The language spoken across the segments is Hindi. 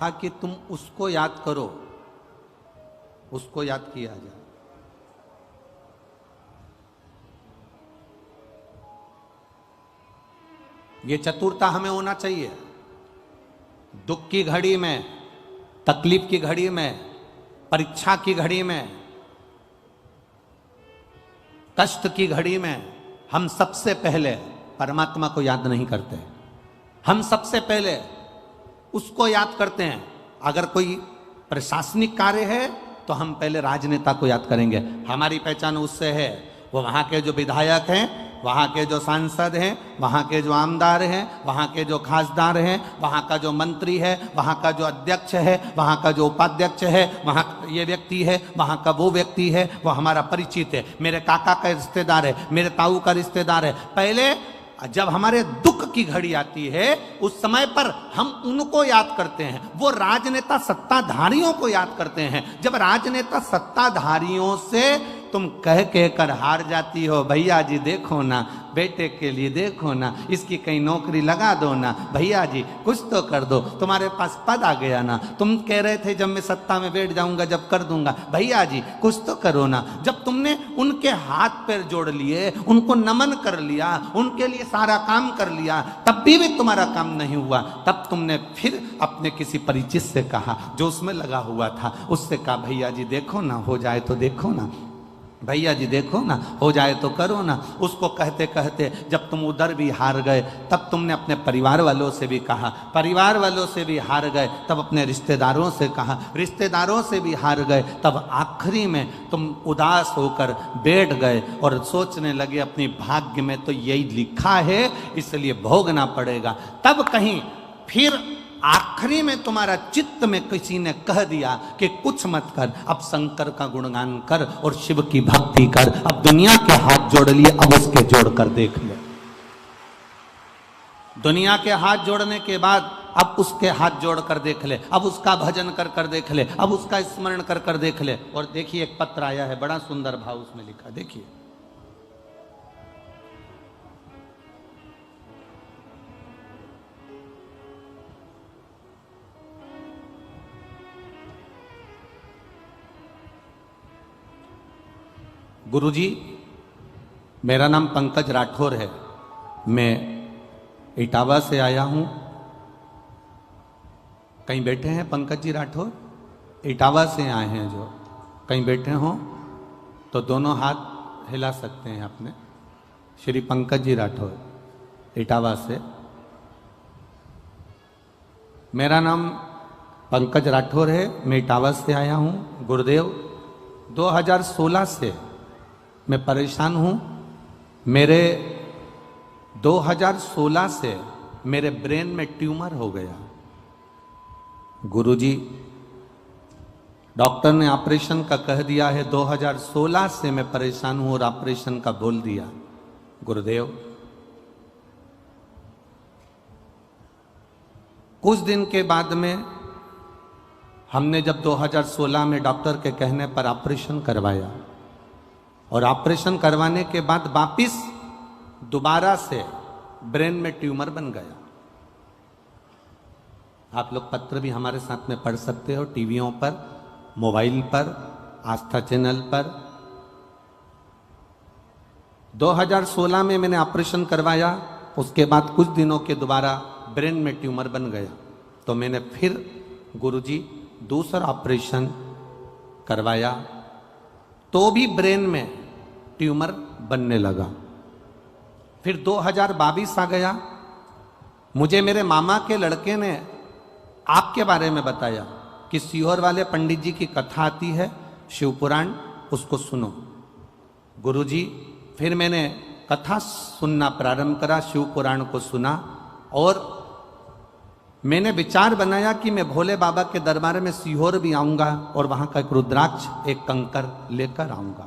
कहा कि तुम उसको याद करो, उसको याद किया जाए। ये चतुरता हमें होना चाहिए। दुख की घड़ी में, तकलीफ की घड़ी में, परीक्षा की घड़ी में, कष्ट की घड़ी में हम सबसे पहले परमात्मा को याद नहीं करते। हम सबसे पहले उसको याद करते हैं। अगर कोई प्रशासनिक कार्य है तो हम पहले राजनेता को याद करेंगे। हमारी पहचान उससे है। वो वहां के जो विधायक हैं, वहां के जो सांसद हैं, वहां के जो आमदार हैं, वहां के जो खासदार हैं, वहां का जो मंत्री है, वहां का जो अध्यक्ष है, वहां का जो उपाध्यक्ष है, वहां ये व्यक्ति है, वहां का वो व्यक्ति है, वो हमारा परिचित है, मेरे काका का रिश्तेदार है, मेरे ताऊ का रिश्तेदार है। पहले जब हमारे दुख की घड़ी आती है उस समय पर हम उनको याद करते हैं। वो राजनेता सत्ताधारियों को याद करते हैं। जब राजनेता सत्ताधारियों से तुम कह कर हार जाती हो, भैया जी देखो ना, बेटे के लिए देखो ना, इसकी कहीं नौकरी लगा दो ना, भैया जी कुछ तो कर दो, तुम्हारे पास पद आ गया ना, तुम कह रहे थे जब मैं सत्ता में बैठ जाऊंगा जब कर दूंगा, भैया जी कुछ तो करो ना। जब तुमने उनके हाथ पैर जोड़ लिए, उनको नमन कर लिया, उनके लिए सारा काम कर लिया, तब भी तुम्हारा काम नहीं हुआ, तब तुमने फिर अपने किसी परिचित से कहा जो उसमें लगा हुआ था, उससे कहा भैया जी देखो ना, हो जाए तो देखो ना, भैया जी देखो ना, हो जाए तो करो ना। उसको कहते कहते जब तुम उधर भी हार गए तब तुमने अपने परिवार वालों से भी कहा, परिवार वालों से भी हार गए तब अपने रिश्तेदारों से कहा, रिश्तेदारों से भी हार गए तब आखिरी में तुम उदास होकर बैठ गए और सोचने लगे अपनी भाग्य में तो यही लिखा है इसलिए भोगना पड़ेगा। तब कहीं फिर आखिरी में तुम्हारा चित्त में किसी ने कह दिया कि कुछ मत कर, अब शंकर का गुणगान कर और शिव की भक्ति कर। अब दुनिया के हाथ जोड़ लिए, अब उसके जोड़कर देख ले। दुनिया के हाथ जोड़ने के बाद अब उसके हाथ जोड़कर देख ले, अब उसका भजन कर कर देख ले, अब उसका स्मरण कर कर देख ले। और देखिए एक पत्र आया है, बड़ा सुंदर भाव उसमें लिखा, देखिए। गुरुजी, मेरा नाम पंकज राठौर है, मैं इटावा से आया हूं। कहीं बैठे हैं पंकज जी राठौर? इटावा से आए हैं जो, कहीं बैठे हो तो दोनों हाथ हिला सकते हैं अपने। श्री पंकज जी राठौर इटावा से। मेरा नाम पंकज राठौर है, मैं इटावा से आया हूं। गुरुदेव, 2016 से मैं परेशान हूं। मेरे 2016 से मेरे ब्रेन में ट्यूमर हो गया। गुरुजी, डॉक्टर ने ऑपरेशन का कह दिया है, 2016 से मैं परेशान हूं और ऑपरेशन का बोल दिया। गुरुदेव, कुछ दिन के बाद में हमने जब 2016 में डॉक्टर के कहने पर ऑपरेशन करवाया और ऑपरेशन करवाने के बाद वापिस दोबारा से ब्रेन में ट्यूमर बन गया। आप लोग पत्र भी हमारे साथ में पढ़ सकते हो, टीवियों पर, मोबाइल पर, आस्था चैनल पर। 2016 में मैंने ऑपरेशन करवाया, उसके बाद कुछ दिनों के दोबारा ब्रेन में ट्यूमर बन गया। तो मैंने फिर गुरुजी दूसरा ऑपरेशन करवाया, तो भी ब्रेन में ट्यूमर बनने लगा। फिर 2022 आ गया, मुझे मेरे मामा के लड़के ने आपके बारे में बताया कि सीहोर वाले पंडित जी की कथा आती है, शिव पुराण, उसको सुनो। गुरुजी, फिर मैंने कथा सुनना प्रारंभ करा, शिव पुराण को सुना और मैंने विचार बनाया कि मैं भोले बाबा के दरबार में सीहोर भी आऊंगा और वहां का एक रुद्राक्ष, एक कंकर लेकर आऊंगा।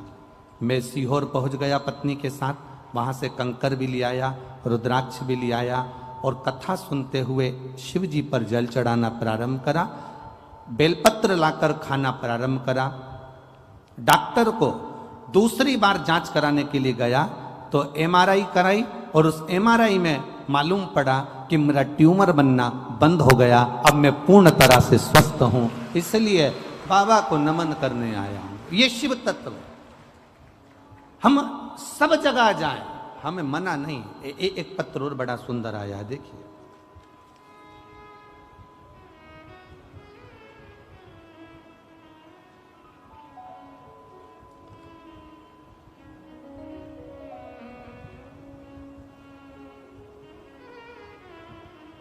मैं सीहोर पहुंच गया पत्नी के साथ, वहां से कंकर भी ले आया, रुद्राक्ष भी ले आया और कथा सुनते हुए शिव जी पर जल चढ़ाना प्रारंभ करा, बेलपत्र लाकर खाना प्रारंभ करा। डॉक्टर को दूसरी बार जांच कराने के लिए गया तो एमआरआई कराई और उस एमआरआई में मालूम पड़ा कि मेरा ट्यूमर बनना बंद हो गया, अब मैं पूर्ण तरह से स्वस्थ हूं, इसलिए बाबा को नमन करने आया हूं। ये शिव तत्व है। हम सब जगह जाएं, हमें मना नहीं। एक पत्र और बड़ा सुंदर आया है, देखिए।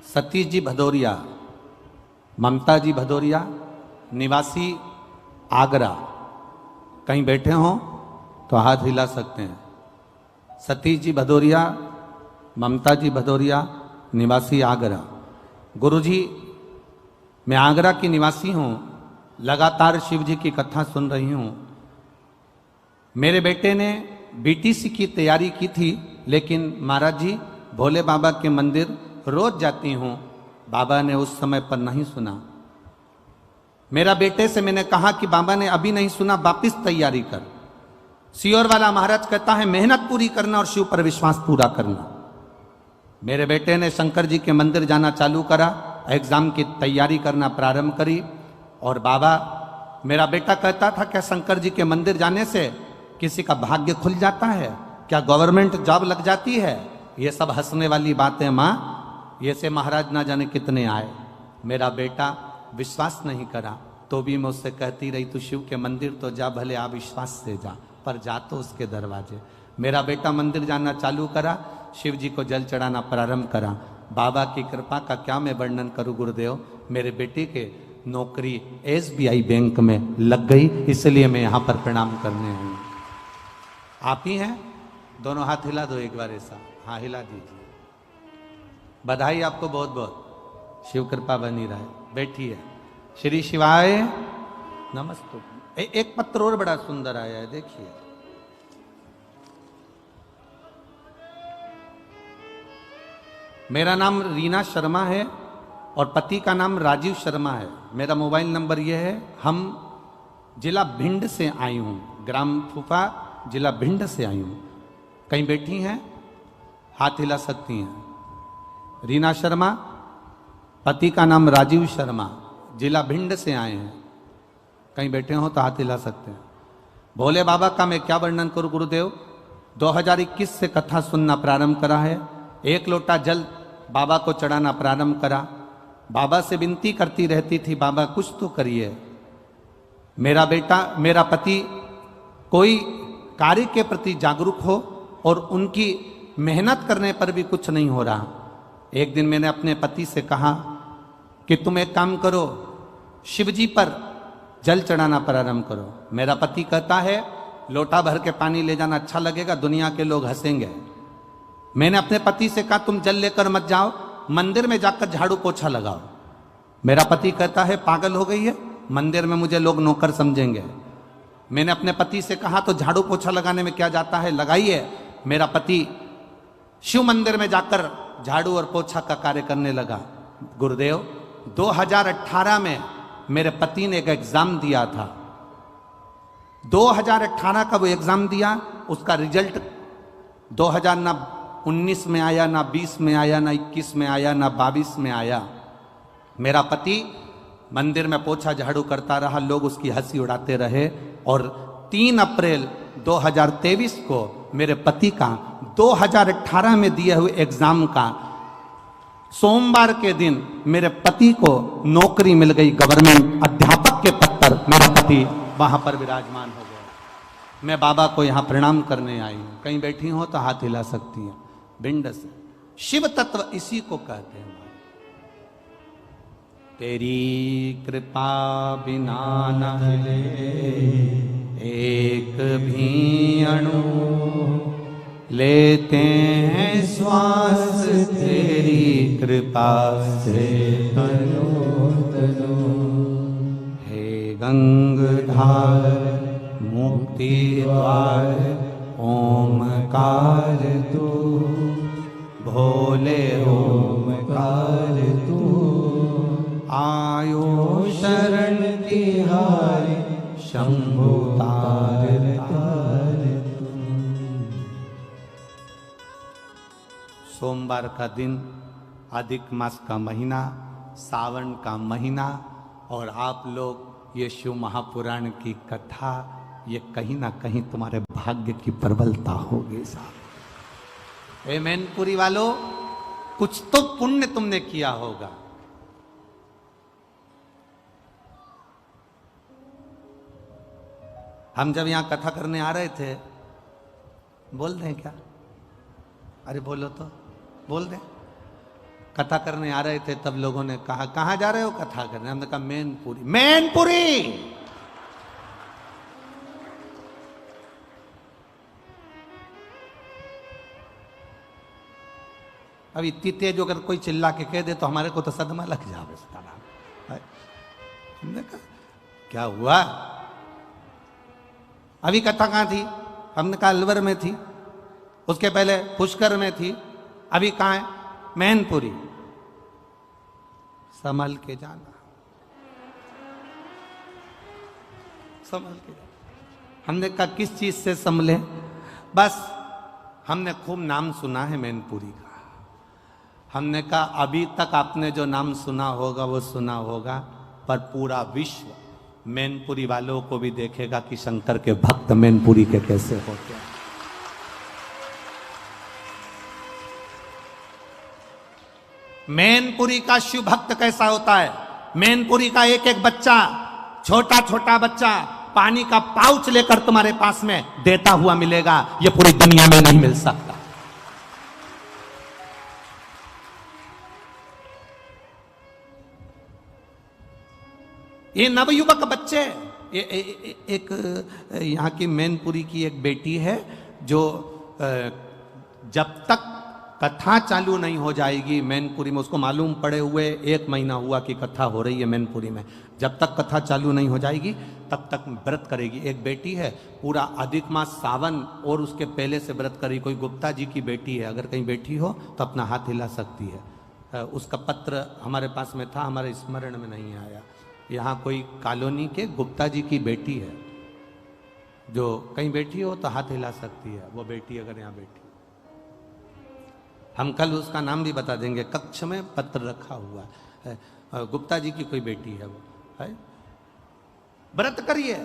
सतीश जी भदौरिया, ममता जी भदौरिया, निवासी आगरा, कहीं बैठे हों तो हाथ हिला सकते हैं। सतीश जी भदौरिया, ममता जी भदौरिया, निवासी आगरा। गुरुजी, मैं आगरा की निवासी हूँ, लगातार शिव जी की कथा सुन रही हूँ। मेरे बेटे ने बीटीसी की तैयारी की थी, लेकिन महाराज जी भोले बाबा के मंदिर रोज जाती हूँ, बाबा ने उस समय पर नहीं सुना। मेरा बेटे से मैंने कहा कि बाबा ने अभी नहीं सुना, वापिस तैयारी कर। सियोर वाला महाराज कहता है मेहनत पूरी करना और शिव पर विश्वास पूरा करना। मेरे बेटे ने शंकर जी के मंदिर जाना चालू करा, एग्जाम की तैयारी करना प्रारंभ करी। और बाबा, मेरा बेटा कहता था क्या शंकर जी के मंदिर जाने से किसी का भाग्य खुल जाता है, क्या गवर्नमेंट जॉब लग जाती है? ये सब हंसने वाली बातें माँ, ये से महाराज ना जाने कितने आए। मेरा बेटा विश्वास नहीं करा, तो भी मैं उससे कहती रही तू शिव के मंदिर तो जा, भले आ विश्वास से जा, पर जा तो उसके दरवाजे। मेरा बेटा मंदिर जाना चालू करा, शिव जी को जल चढ़ाना प्रारंभ करा। बाबा की कृपा का क्या मैं वर्णन करूं गुरुदेव, मेरे बेटे के नौकरी SBI बैंक में लग गई, इसलिए मैं यहाँ पर प्रणाम करने हूँ। आप ही हैं? दोनों हाथ हिला दो एक बार ऐसा, हाँ हिला दीजिए। बधाई आपको बहुत बहुत, शिव कृपा बनी रहे। बैठिए। श्री शिवाय नमस्ते। एक पत्र और बड़ा सुंदर आया है, देखिए। मेरा नाम रीना शर्मा है और पति का नाम राजीव शर्मा है। मेरा मोबाइल नंबर यह है। हम जिला भिंड से आई हूँ, ग्राम फूफा, जिला भिंड से आई हूँ। कहीं बैठी हैं? हाथ हिला सकती हैं। रीना शर्मा, पति का नाम राजीव शर्मा, जिला भिंड से आए हैं। कहीं बैठे हो तो हाथ हिला सकते हैं। भोले बाबा का मैं क्या वर्णन करूं गुरुदेव। 2021 से कथा सुनना प्रारंभ करा है। एक लोटा जल बाबा को चढ़ाना प्रारंभ करा। बाबा से विनती करती रहती थी, बाबा कुछ तो करिए। मेरा बेटा, मेरा पति कोई कार्य के प्रति जागरूक हो और उनकी मेहनत करने पर भी कुछ नहीं हो रहा। एक दिन मैंने अपने पति से कहा कि तुम एक काम करो, शिव जी पर जल चढ़ाना प्रारंभ करो। मेरा पति कहता है लोटा भर के पानी ले जाना अच्छा लगेगा, दुनिया के लोग हंसेंगे। मैंने अपने पति से कहा तुम जल लेकर मत जाओ, मंदिर में जाकर झाड़ू पोछा लगाओ। मेरा पति कहता है पागल हो गई है, मंदिर में मुझे लोग नौकर समझेंगे। मैंने अपने पति से कहा तो झाड़ू पोछा लगाने में क्या जाता है, लगाइए। मेरा पति शिव मंदिर में जाकर झाड़ू और पोछा का कार्य करने लगा। गुरुदेव, 2018 में मेरे पति ने एक एग्जाम दिया था। 2018 का वो एग्जाम दिया, उसका रिजल्ट 2019 में आया, ना 20 में आया, ना 21 में आया, ना 22 में आया। मेरा पति मंदिर में पोछा झाड़ू करता रहा, लोग उसकी हंसी उड़ाते रहे। और 3 अप्रैल 2023 को मेरे पति का 2018 में दिए हुए एग्जाम का सोमवार के दिन मेरे पति को नौकरी मिल गई, गवर्नमेंट अध्यापक के पद पर मेरा पति वहां पर विराजमान हो गया। मैं बाबा को यहाँ प्रणाम करने आई हूँ। कहीं बैठी हो तो हाथ हिला सकती हैं। भिंड से। शिव तत्व इसी को कहते हैं। तेरी कृपा बिना न हिले एक भी अणु, लेते हैं श्वास तेरी कृपा से तनो तनो। हे गंगाधार मुक्ति द्वार ओमकार तू, भोले ओमकार तू। आयो शरण तिहारी शंभु तार तार तू। सोमवार का दिन, अधिक मास का महीना, सावन का महीना, और आप लोग ये शिव महापुराण की कथा, ये कहीं ना कहीं तुम्हारे भाग्य की प्रबलता होगी साहब। ए मैनपुरी वालों, कुछ तो पुण्य तुमने किया होगा। हम जब यहां कथा करने आ रहे थे, बोल दें क्या? अरे बोलो तो, बोल दें। कथा करने आ रहे थे तब लोगों ने कहा कहां जा रहे हो कथा करने? हमने कहा मैनपुरी। मैनपुरी अब इतनी तेज अगर कोई चिल्ला के कह दे तो हमारे को तो सदमा लग जावे। हमने कहा क्या हुआ? अभी कथा कहां थी? हमने कहा अलवर में थी, उसके पहले पुष्कर में थी, अभी कहां है? मैनपुरी। संभल के जाना, संभल के जाना। हमने कहा किस चीज से संभले? बस हमने खूब नाम सुना है मैनपुरी का। हमने कहा अभी तक आपने जो नाम सुना होगा वो सुना होगा, पर पूरा विश्व मैनपुरी वालों को भी देखेगा कि शंकर के भक्त मैनपुरी के कैसे होते हैं। मैनपुरी का शिव भक्त कैसा होता है? मैनपुरी का एक एक बच्चा, छोटा छोटा बच्चा पानी का पाउच लेकर तुम्हारे पास में देता हुआ मिलेगा। ये पूरी दुनिया में नहीं मिल सकता। ये नवयुवक बच्चे, एक यहाँ की मैनपुरी की एक बेटी है जो जब तक कथा चालू नहीं हो जाएगी मैनपुरी में, उसको मालूम पड़े हुए 1 महीना हुआ कि कथा हो रही है मैनपुरी में, जब तक कथा चालू नहीं हो जाएगी तब तक व्रत करेगी। एक बेटी है पूरा अधिक मास सावन और उसके पहले से व्रत करेगी। कोई गुप्ता जी की बेटी है, अगर कहीं बैठी हो तो अपना हाथ हिला सकती है। उसका पत्र हमारे पास में था, हमारे स्मरण में नहीं आया। यहाँ कोई कॉलोनी के गुप्ता जी की बेटी है, जो कहीं बैठी हो तो हाथ हिला सकती है। वो बेटी अगर यहाँ बैठी, हम कल उसका नाम भी बता देंगे। कक्ष में पत्र रखा हुआ है, गुप्ता जी की कोई बेटी है, वो है। व्रत करिए,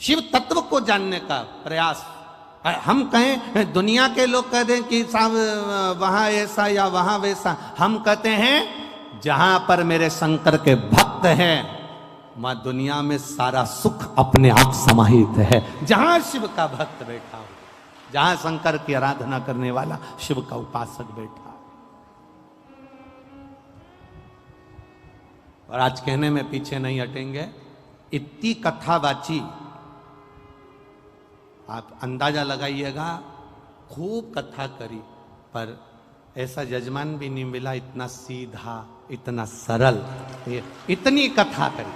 शिव तत्व को जानने का प्रयास। हम कहें, दुनिया के लोग कह दें कि साहब वहां ऐसा या वहां वैसा, हम कहते हैं जहां पर मेरे शंकर के भक्त हैं वहां दुनिया में सारा सुख अपने आप समाहित है। जहां शिव का भक्त बैठा हो, जहां शंकर की आराधना करने वाला शिव का उपासक बैठा। और आज कहने में पीछे नहीं हटेंगे, इतनी कथा बाची, आप अंदाजा लगाइएगा, खूब कथा करी, पर ऐसा यजमान भी नहीं मिला इतना सीधा, इतना सरल, इतनी कथा करी।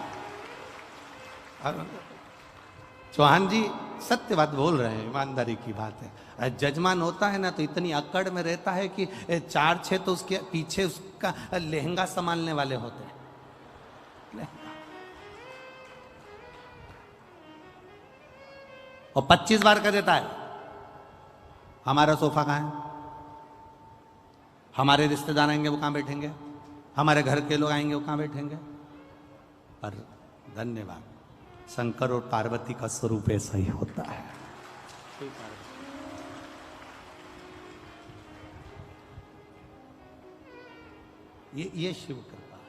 चौहान जी सत्य बात बोल रहे हैं, ईमानदारी की बात है। जजमान होता है ना तो इतनी अकड़ में रहता है कि 4-6 तो उसके पीछे उसका लहंगा संभालने वाले होते हैं। और 25 बार कर देता है, हमारा सोफा कहां है? हमारे रिश्तेदार आएंगे वो कहां बैठेंगे? हमारे घर के लोग आएंगे वो कहां बैठेंगे? पर धन्यवाद, शंकर और पार्वती का स्वरूप ऐसा ही होता है। ये शिव कृपा है।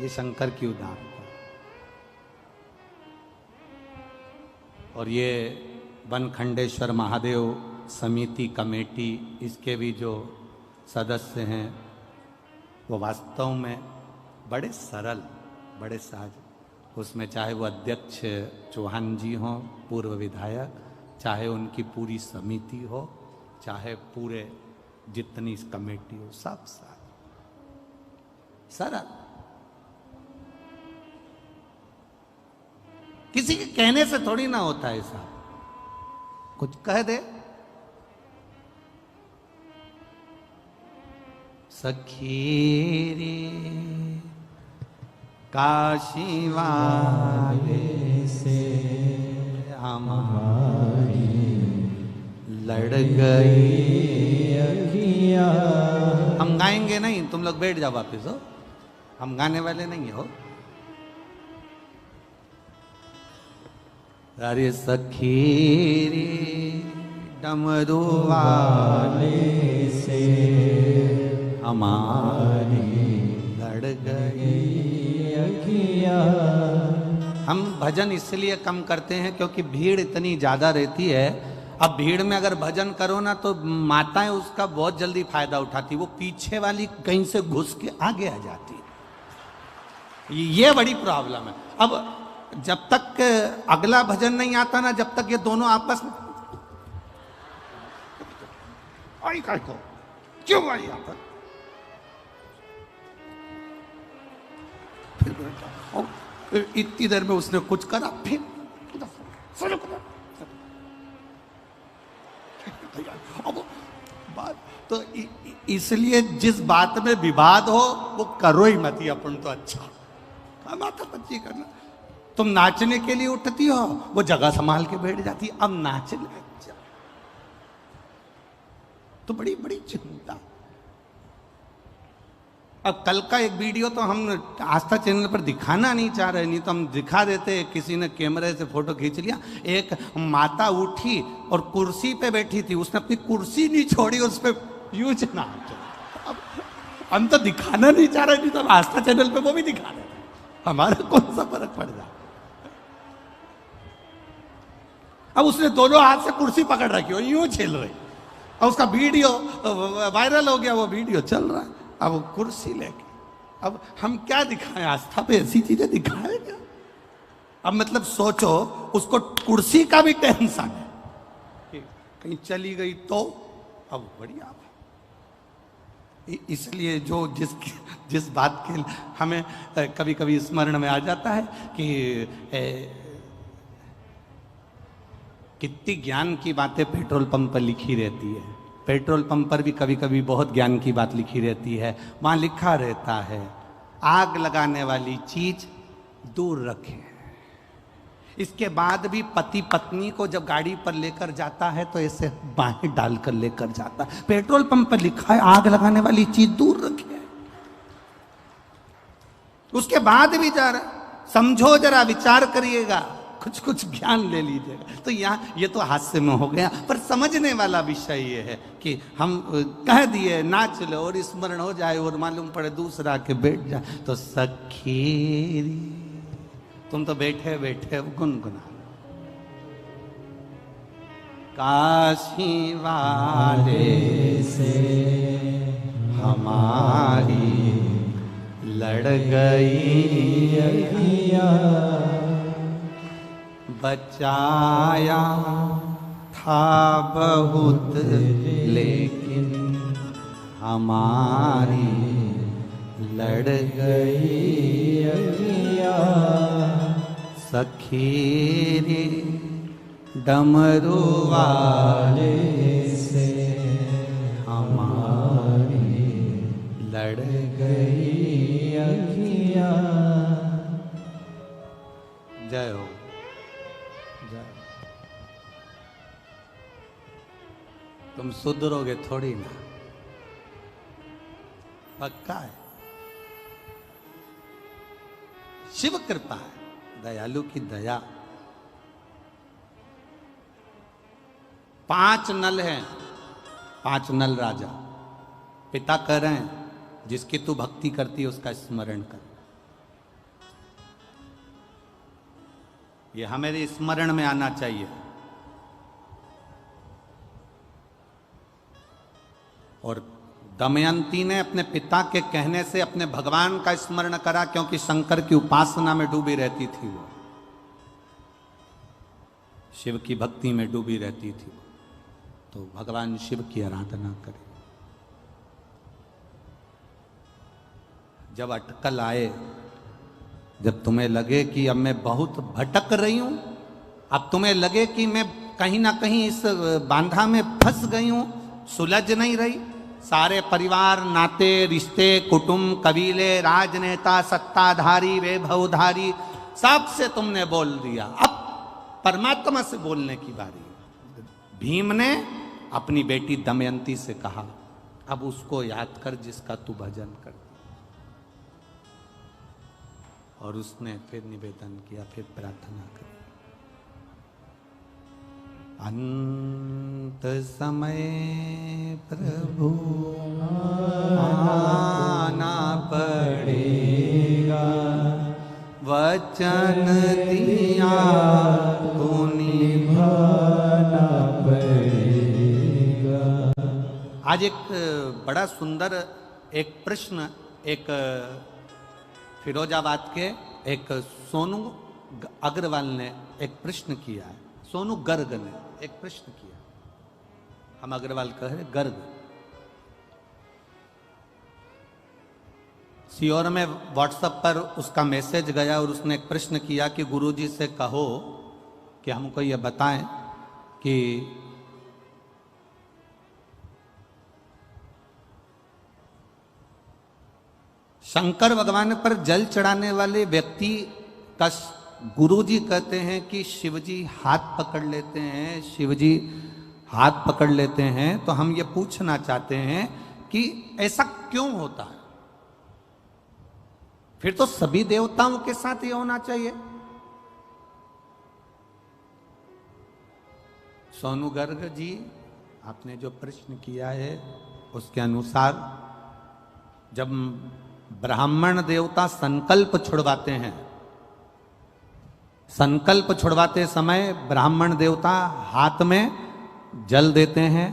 ये शंकर की उदाहरण। और ये बनखंडेश्वर महादेव समिति कमेटी, इसके भी जो सदस्य हैं वो वास्तव में बड़े सरल, बड़े सहज। उसमें चाहे वो अध्यक्ष चौहान जी हों, पूर्व विधायक, चाहे उनकी पूरी समिति हो, चाहे पूरे जितनी कमेटी हो, सब सरल। किसी के कहने से थोड़ी ना होता है ऐसा, कुछ कह दे। सखी रे काशी वाले से हमारी लड़ गई अखियाँ। हम गाएंगे नहीं, तुम लोग बैठ जाओ वापिस हो, हम गाने वाले नहीं हो। अरे सखी रे डमरू वाले से हमारी लड़ गई अखियाँ। हम भजन इसलिए कम करते हैं क्योंकि भीड़ इतनी ज्यादा रहती है। अब भीड़ में अगर भजन करो ना तो माताएं उसका बहुत जल्दी फायदा उठाती, वो पीछे वाली कहीं से घुस के आगे आ जाती। ये बड़ी प्रॉब्लम है। अब जब तक अगला भजन नहीं आता ना, जब तक ये दोनों आपस में आई काय को क्यों आई यहाँ पर, फिर इतनी देर में उसने कुछ करा, फिर शुरू करा। अब बात तो इसलिए जिस बात में विवाद हो वो करो ही मत, अपन तो अच्छा माता बच्ची करना। तुम नाचने के लिए उठती हो, वो जगह संभाल के बैठ जाती। अब नाचने तो बड़ी बड़ी चिंता। अब कल का एक वीडियो तो हम आस्था चैनल पर दिखाना नहीं चाह रहे, नहीं तो हम दिखा देते। किसी ने कैमरे से फोटो खींच लिया। एक माता उठी और कुर्सी पे बैठी थी, उसने अपनी कुर्सी नहीं छोड़ी, उस पर यूज ना। अब हम तो दिखाना नहीं चाह रहे, नहीं तो हम आस्था चैनल पे वो भी दिखा रहे, हमारा कौन सा फर्क पड़ जाए। अब उसने दोनों हाथ से कुर्सी पकड़ रखी हो, यूं झेल रही, और उसका वीडियो वायरल हो गया, वो वीडियो चल रहा है। अब वो कुर्सी लेके, अब हम क्या दिखाएं, आस्था पे ऐसी चीजें दिखाएं क्या? अब मतलब सोचो, उसको कुर्सी का भी टेंशन है कि कहीं चली गई तो। अब बढ़िया, इसलिए जो जिस बात के हमें कभी कभी स्मरण में आ जाता है कि कितनी ज्ञान की बातें पेट्रोल पंप पर लिखी रहती है। पेट्रोल पंप पर भी कभी कभी बहुत ज्ञान की बात लिखी रहती है। वहां लिखा रहता है, आग लगाने वाली चीज दूर रखें। इसके बाद भी पति पत्नी को जब गाड़ी पर लेकर जाता है तो ऐसे बाहें डालकर लेकर जाता है। पेट्रोल पंप पर लिखा है आग लगाने वाली चीज दूर रखें, उसके बाद भी जा रहा। समझो जरा, विचार करिएगा, कुछ कुछ ज्ञान ले लीजिएगा। तो यहाँ ये तो हास्य में हो गया, पर समझने वाला विषय ये है कि हम कह दिए नाच लो और स्मरण हो जाए और मालूम पड़े दूसरा के बैठ जाए। तो सखी तुम तो बैठे बैठे गुनगुना, काशी वाले से हमारी लड़ गई अखियाँ। बचाया था बहुत लेकिन हमारी लड़ गई अखियाँ। सखी रे डमरू वाले से हमारी लड़ गई अखियाँ। जय हो। तुम सुधरोगे थोड़ी ना, पक्का है। शिव कृपा है, दयालु की दया। 5 नल हैं, 5 नल राजा। पिता कह रहे हैं जिसकी तू भक्ति करती है उसका स्मरण कर। ये हमारे स्मरण में आना चाहिए। और दमयंती ने अपने पिता के कहने से अपने भगवान का स्मरण करा, क्योंकि शंकर की उपासना में डूबी रहती थी वो, शिव की भक्ति में डूबी रहती थी। तो भगवान शिव की आराधना करे। जब अटकल आए, जब तुम्हें लगे कि अब मैं बहुत भटक रही हूं, अब तुम्हें लगे कि मैं कहीं ना कहीं इस बांधा में फंस गई हूं, सुलझ नहीं रही, सारे परिवार, नाते, रिश्ते, कुटुंब, कबीले, राजनेता, सत्ताधारी, वैभवधारी, सबसे तुमने बोल दिया, अब परमात्मा से बोलने की बारी है। भीम ने अपनी बेटी दमयंती से कहा, अब उसको याद कर जिसका तू भजन कर। और उसने फिर निवेदन किया, फिर प्रार्थना करी। अंत समय प्रभु आना पड़ेगा, वचन दिया तो निभाना पड़ेगा। आज एक बड़ा सुंदर एक प्रश्न एक फिरोजाबाद के एक सोनू अग्रवाल ने एक प्रश्न किया है। सोनू गर्ग ने एक प्रश्न किया, हम अग्रवाल कह रहे गर्ग। सीओर में व्हाट्सएप पर उसका मैसेज गया और उसने एक प्रश्न किया कि गुरुजी से कहो कि हमको यह बताएं कि शंकर भगवान पर जल चढ़ाने वाले व्यक्ति का गुरुजी कहते हैं कि शिवजी हाथ पकड़ लेते हैं, शिवजी हाथ पकड़ लेते हैं। तो हम ये पूछना चाहते हैं कि ऐसा क्यों होता है? फिर तो सभी देवताओं के साथ ये होना चाहिए। सोनू गर्ग जी, आपने जो प्रश्न किया है उसके अनुसार जब ब्राह्मण देवता संकल्प छुड़वाते हैं, संकल्प छुड़वाते समय ब्राह्मण देवता हाथ में जल देते हैं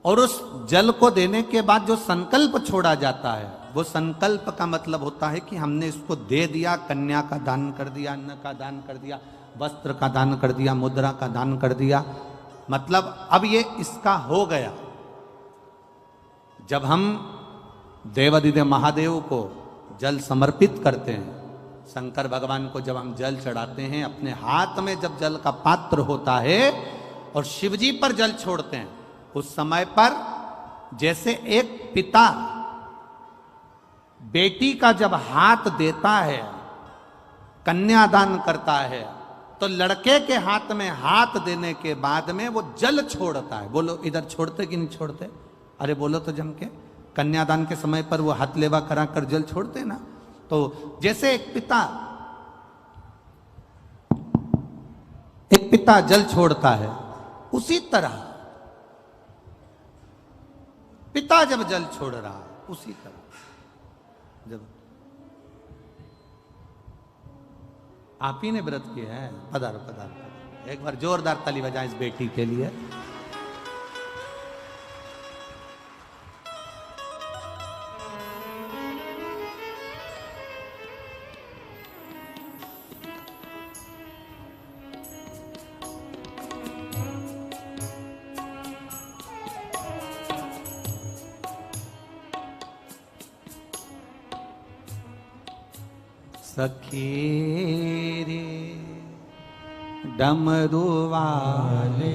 और उस जल को देने के बाद जो संकल्प छोड़ा जाता है, वो संकल्प का मतलब होता है कि हमने इसको दे दिया, कन्या का दान कर दिया, अन्न का दान कर दिया, वस्त्र का दान कर दिया, मुद्रा का दान कर दिया, मतलब अब ये इसका हो गया। जब हम देवादिदेव महादेव को जल समर्पित करते हैं, शंकर भगवान को जब हम जल चढ़ाते हैं, अपने हाथ में जब जल का पात्र होता है और शिवजी पर जल छोड़ते हैं, उस समय पर जैसे एक पिता बेटी का जब हाथ देता है, कन्यादान करता है, तो लड़के के हाथ में हाथ देने के बाद में वो जल छोड़ता है। बोलो इधर छोड़ते कि नहीं छोड़ते? अरे बोलो तो जम के। कन्यादान के समय पर वो हाथ लेवा करा कर जल छोड़ते ना। तो जैसे एक पिता जल छोड़ता है, उसी तरह पिता जब जल छोड़ रहा है, उसी तरह जब आप ही ने व्रत किया है, पधारो पधारो, एक बार जोरदार ताली बजाएं इस बेटी के लिए। सखी रे डमरू वाले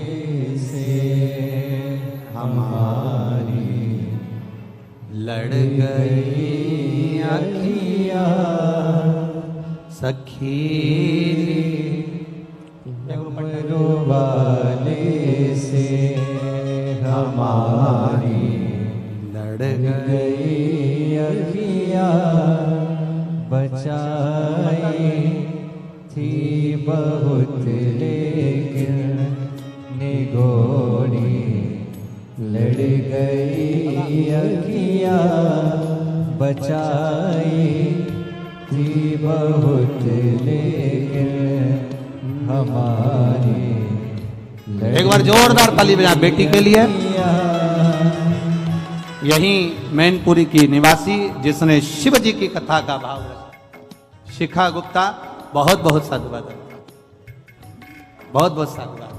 से हमारी लड़ गई अखियाँ, सखी डमरू वाले से हमारी लड़ गई अखियाँ, बचाई थी बहुत लेकिन निगोरी लड़ गई अखियाँ, बचाई थी बहुत लेकिन हमारी। एक बार जोरदार ताली बजा बेटी के लिए। यही मैनपुरी की निवासी जिसने शिव जी की कथा का भाव रखा, शिखा गुप्ता, बहुत बहुत साधुवाद, बहुत बहुत साधुवाद।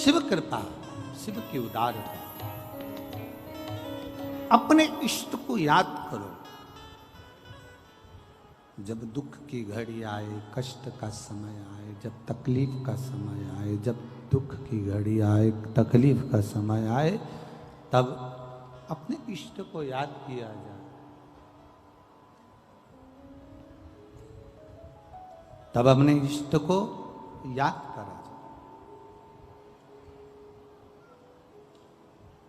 शिव कृपा, शिव की उदारता। अपने इष्ट को याद करो। जब दुख की घड़ी आए, कष्ट का समय आए, जब तकलीफ का समय आए, जब दुख की घड़ी आए, तकलीफ का समय आए, तब अपने इष्ट को याद किया जाए। तब अपने इष्ट को याद करा जाए।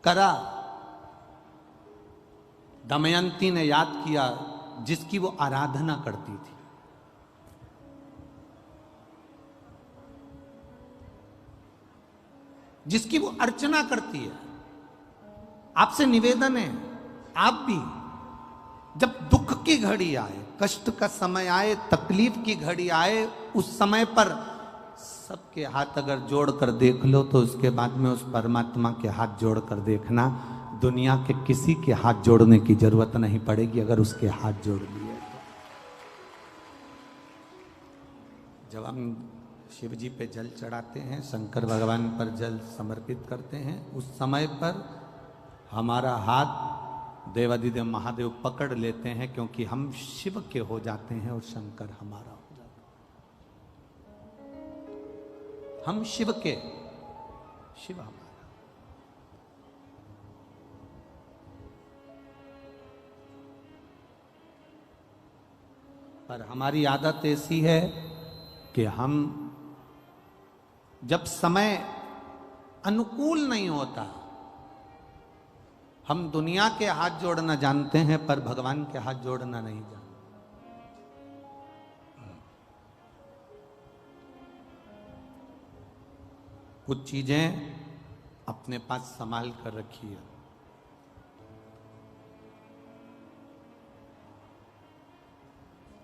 करा, दमयंती ने याद किया जिसकी वो आराधना करती थी। जिसकी वो अर्चना करती है। आपसे निवेदन है, आप भी जब दुख की घड़ी आए, कष्ट का समय आए, तकलीफ की घड़ी आए, उस समय पर सबके हाथ अगर जोड़कर देख लो तो उसके बाद में उस परमात्मा के हाथ जोड़कर देखना। दुनिया के किसी के हाथ जोड़ने की जरूरत नहीं पड़ेगी अगर उसके हाथ जोड़ लिए तो। जब हम शिव जी पे जल चढ़ाते हैं, शंकर भगवान पर जल समर्पित करते हैं, उस समय पर हमारा हाथ देवाधिदेव महादेव पकड़ लेते हैं, क्योंकि हम शिव के हो जाते हैं और शंकर हमारा हो जाता है। हम शिव के, शिव हमारा। पर हमारी आदत ऐसी है कि हम जब समय अनुकूल नहीं होता, हम दुनिया के हाथ जोड़ना जानते हैं पर भगवान के हाथ जोड़ना नहीं जानते। कुछ चीजें अपने पास संभाल कर रखिए।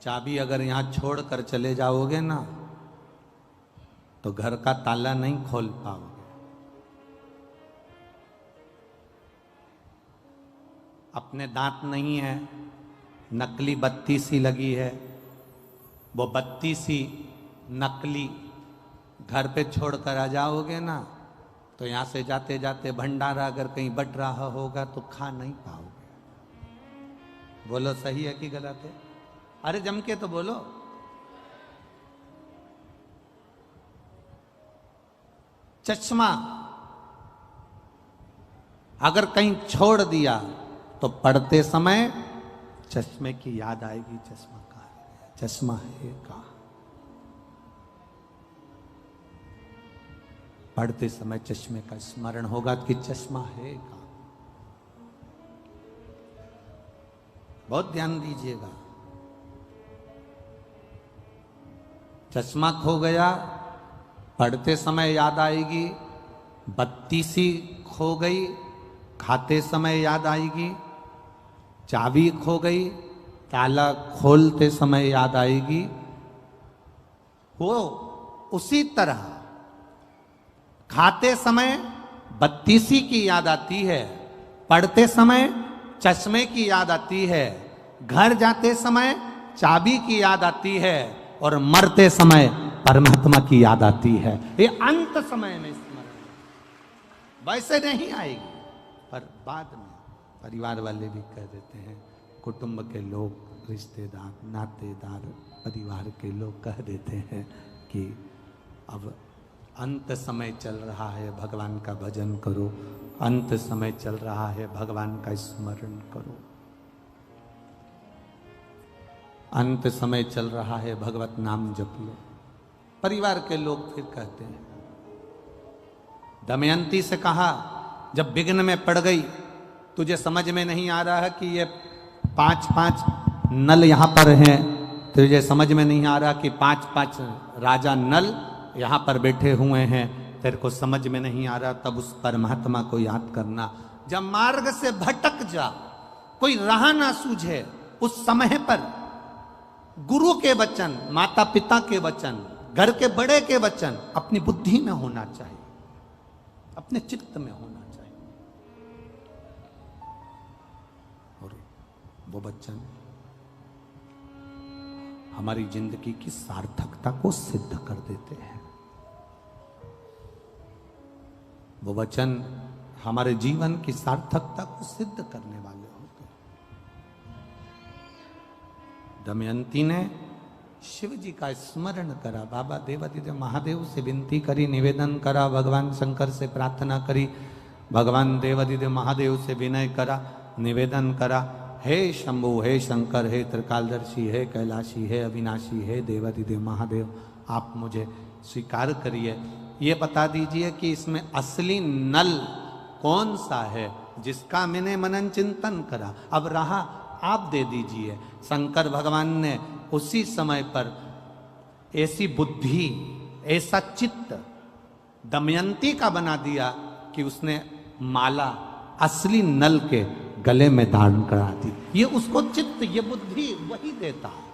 चाबी अगर यहां छोड़कर चले जाओगे ना तो घर का ताला नहीं खोल पाओगे। अपने दांत नहीं है, नकली बत्ती सी लगी है, वो बत्ती सी नकली घर पे छोड़कर आ जाओगे ना तो यहां से जाते जाते भंडारा अगर कहीं बट रहा होगा तो खा नहीं पाओगे। बोलो सही है कि गलत है? अरे जम के तो बोलो। चश्मा अगर कहीं छोड़ दिया तो पढ़ते समय चश्मे की याद आएगी। चश्मा कहाँ है? चश्मा है कहाँ? पढ़ते समय चश्मे का स्मरण होगा कि चश्मा है कहाँ। बहुत ध्यान दीजिएगा। चश्मा खो गया, पढ़ते समय याद आएगी। बत्ती सी खो गई, खाते समय याद आएगी। चाबी खो गई, ताला खोलते समय याद आएगी। वो उसी तरह खाते समय बत्ती सी की याद आती है, पढ़ते समय चश्मे की याद आती है, घर जाते समय चाबी की याद आती है और मरते समय परमात्मा की याद आती है। ये अंत समय में स्मरण वैसे नहीं आएगी, पर बाद में परिवार वाले भी कह देते हैं, कुटुंब के लोग, रिश्तेदार, नातेदार, परिवार के लोग कह देते हैं कि अब अंत समय चल रहा है, भगवान का भजन करो। अंत समय चल रहा है, भगवान का स्मरण करो। अंत समय चल रहा है, भगवत नाम जप लो। परिवार के लोग फिर कहते हैं। दमयंती से कहा, जब विघ्न में पड़ गई, तुझे समझ में नहीं आ रहा है कि ये 5-5 नल यहां पर हैं, तुझे समझ में नहीं आ रहा कि 5-5 राजा नल यहां पर बैठे हुए हैं, तेरे को समझ में नहीं आ रहा, तब उस परमात्मा को याद करना। जब मार्ग से भटक जा, कोई राह ना सूझे, उस समय पर गुरु के वचन, माता पिता के वचन, घर के बड़े के वचन अपनी बुद्धि में होना चाहिए, अपने चित्त में होना चाहिए। और वो वचन हमारी जिंदगी की सार्थकता को सिद्ध कर देते हैं। वो वचन हमारे जीवन की सार्थकता को सिद्ध करने वाले होते हैं। दमयंती ने शिव जी का स्मरण करा, बाबा देवादिदेव महादेव से विनती करी, निवेदन करा, भगवान शंकर से प्रार्थना करी, भगवान देवादिदेव महादेव से विनय करा, निवेदन करा, हे शंभु, हे शंकर, हे त्रिकालदर्शी, हे कैलाशी, हे अविनाशी, हे देवादिदेव महादेव, आप मुझे स्वीकार करिए। ये बता दीजिए कि इसमें असली नल कौन सा है जिसका मैंने मनन चिंतन करा, अब रहा आप दे दीजिए। शंकर भगवान ने उसी समय पर ऐसी बुद्धि, ऐसा चित्त दमयंती का बना दिया कि उसने माला असली नल के गले में धारण करा दी। ये उसको चित्त, ये बुद्धि वही देता है।